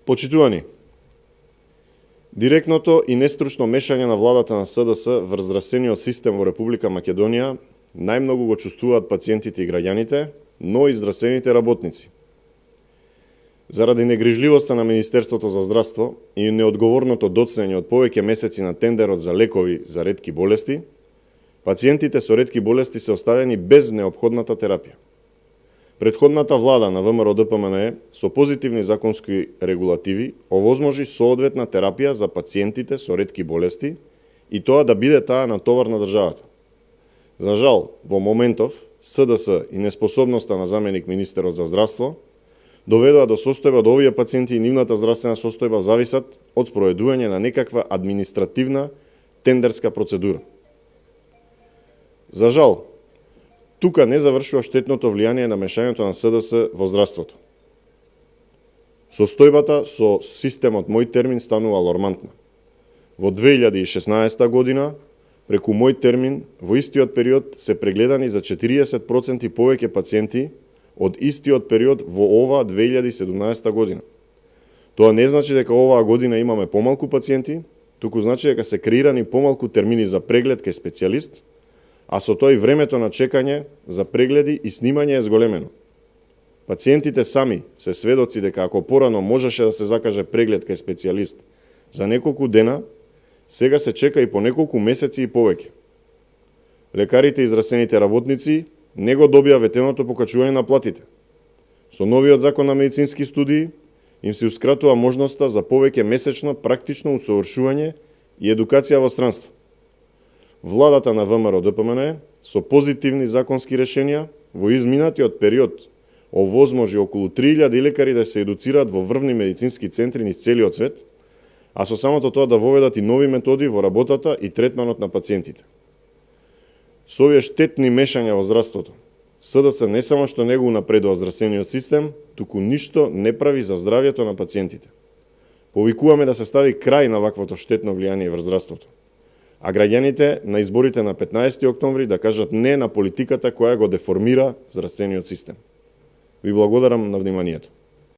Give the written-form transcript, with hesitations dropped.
Почитувани, директното и нестручно мешање на владата на СДС врз здравствениот систем во Република Македонија најмногу го чувствуваат пациентите и граѓаните, но и здравствените работници. Заради негрижливоста на Министерството за здравство и неодговорното доцнење од повеќе месеци на тендерот за лекови за ретки болести, пациентите со ретки болести се оставени без неопходната терапија. Предходната влада на ВМРО ДПМНЕ со позитивни законски регулативи овозможи соодветна терапија за пациентите со ретки болести и тоа да биде таа натовар на државата. За жал, во моментов, СДС и неспособноста на заменик министерот за здравство доведоа до состојба да овие пациенти и нивната здравствена состојба зависат од спроведување на некаква административна тендерска процедура. За жал, тука не завршува штетното влијание на мешањето на СДС во здравството. Состојбата со системот Мој термин станува алармантна. Во 2016 година, преку Мој термин, во истиот период се прегледани за 40% повеќе пациенти од истиот период во ова 2017 година. Тоа не значи дека оваа година имаме помалку пациенти, туку значи дека се креирани помалку термини за преглед кај специјалист, а со тоа и времето на чекање за прегледи и снимање е зголемено. Пациентите сами се сведоци дека ако порано можеше да се закаже преглед кај специјалист за неколку дена, сега се чека и по неколку месеци и повеќе. Лекарите и здравствените работници не го добија ветеното покачување на платите. Со новиот закон на медицински студии им се ускратува можноста за повеќе месечно практично усовршување и едукација во странство. Владата на ВМРО ДПМНЕ со позитивни законски решенија во изминатиот период овозможи околу 3000 лекари да се едуцираат во врвни медицински центри низ целиот свет, а со самото тоа да воведат и нови методи во работата и третманот на пациентите. Со овие штетни мешања во здравството, СДС не само што не го унапредува здравствениот систем, туку ништо не прави за здравјето на пациентите. Повикуваме да се стави крај на ваквото штетно влијание врз здравството, а граѓаните на изборите на 15 октомври да кажат не на политиката која го деформира здравствениот систем. Ви благодарам на вниманието.